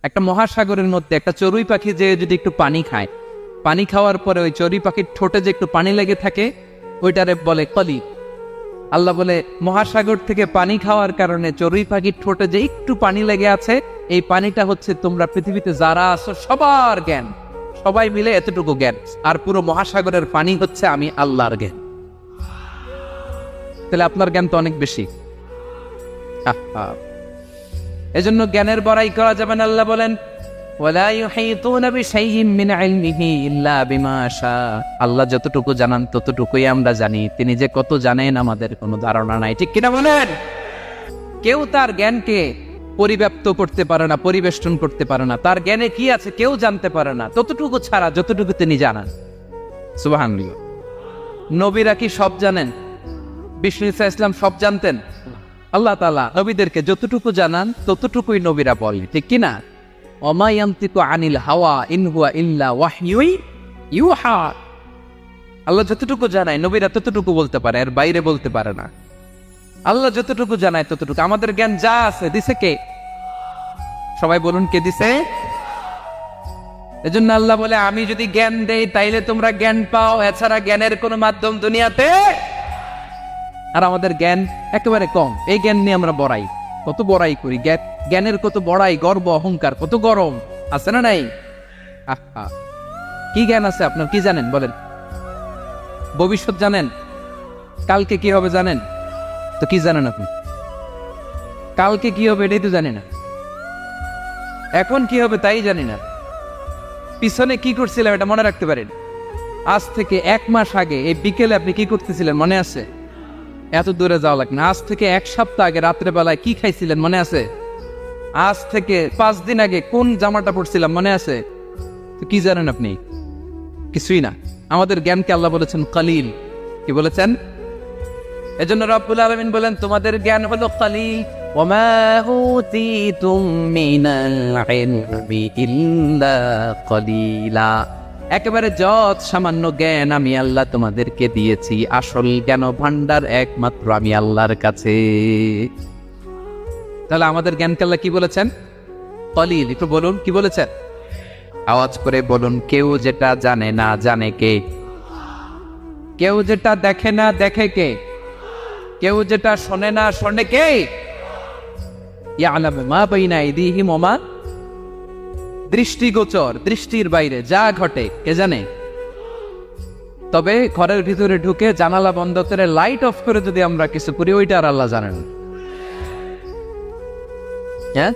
একটা মহাসাগরের মধ্যে একটা চড়ুই পাখি যে যদি একটু পানি খায়, পানি খাওয়ার পরে ওই চড়ুই পাখির ঠোঁটে যে একটু পানি লেগে থাকে ওইটারে বলে কলি। আল্লাহ বলে মহাসাগর থেকে পানি খাওয়ার কারণে চড়ুই পাখির ঠোঁটে যে একটু পানি লেগে আছে, এই পানিটা হচ্ছে তোমরা পৃথিবীতে যারা আছো সবার জ্ঞান, সবাই মিলে এতটুকু জ্ঞান, আর পুরো মহাসাগরের পানি হচ্ছে আমি আল্লাহর জ্ঞান। তাহলে আপনার জ্ঞান তো অনেক বেশি। এজন্য জ্ঞানের বড়াই করা যাবে না। আল্লাহ বলেন ওয়ালা ইউহিতুনা বিশাইইম মিন ইলমিহি ইল্লা বিমা শাআ। আল্লাহ যতটুকু জানান ততটুকুই আমরা জানি, তিনি যে কত জানেন আমাদের কোনো ধারণা নাই, ঠিক কিনা বলেন? কেউ তার জ্ঞানকে পরিব্যাপ্ত করতে পারে না, পরিবেষ্টন করতে পারে না, তার জ্ঞানে কি আছে কেউ জানতে পারে না ততটুকু ছাড়া যতটুকু তিনি জানান। সুবহানাল্লাহ। নবীরা কি সব জানেন? বিষ্ণু ঈসা ইসলাম সব জানতেন? আল্লাহ তাআলা নবীদেরকে যতটুকু জানান ততটুকুই নবীরা বলে, ঠিক কিনা? ওমা ইয়ানতিকু আনিল হাওয়া ইন হুয়া ইল্লা ওয়াহয়ুন ইউহা। আল্লাহ যতটুকু জানায় নবীরা ততটুকু বলতে পারে, এর বাইরে বলতে পারে না। আল্লাহ যতটুকু জানায় ততটুকু। আমাদের জ্ঞান যা আছে দিছে কে? সবাই বলুন, কে দিছে? এজন্য আল্লাহ বলে আমি যদি জ্ঞান দেই তাইলে তোমরা জ্ঞান পাও, এছাড়া জ্ঞানের কোনো মাধ্যম দুনিয়াতে। আর আমাদের জ্ঞান একেবারে কম, এই জ্ঞান নিয়ে আমরা বড়াই, কত বড়াই করি, জ্ঞানের কত বড়াই, গর্ব অহংকার, কত গরম আছে না নাই? কি জ্ঞান আছে আপনার? কি জানেন বলেন? ভবিষ্যৎ জানেন? কালকে কি হবে জানেন? তো কি জানেন আপনি? কালকে কি হবে এটাই তো জানি না, এখন কি হবে তাই জানি না, পিছনে কি করছিলাম এটা মনে রাখতে পারেন? আজ থেকে 1 মাস আগে এই বিকেলে আপনি কি করতেছিলেন মনে আছে? এত দূরে যাওয়া লাগে না। আজ থেকে 1 সপ্তাহ আগে রাত্রে বেলায় কি খাইছিলেন মনে আছে? আজ থেকে 5 দিন আগে কোন জামাটা পড়ছিলাম মনে আছে? তো কি জানেন আপনি? কিছুই না। আমাদের জ্ঞানকে আল্লাহ বলেছেন কালিল। কি বলেছেন? এজন্য রব্বুল আলামিন বলেন তোমাদের জ্ঞান হলো কালিল। ওমা উতিতুম মিনাল ইলমি ইল্লা কালিলা। একেবারে যত সামান্য জ্ঞান আমি আল্লাহ তোমাদেরকে দিয়েছি, আসল জ্ঞান ভান্ডার একমাত্র আমি আল্লাহর কাছে। তাহলে আমাদের জ্ঞানকে আল্লাহ কি বলেছেন? কলিল। একটু বলুন কি বলেছেন? আওয়াজ করে বলুন। কেউ যেটা জানে না জানে কে? কেউ যেটা দেখে না দেখে কে? কেউ যেটা শোনে না শোনে কে? ইয়ালামু মা বাইনা আইদিহিম ওয়া মা, দৃষ্টিগোচর, দৃষ্টির বাইরে যা ঘটে কে জানে? তবে ঘরের ভিতরে ঢুকে জানালা বন্ধ করে লাইট অফ করে যদি আমরা কিছু করি ওইটা আর আল্লাহ জানেন। হ্যাঁ,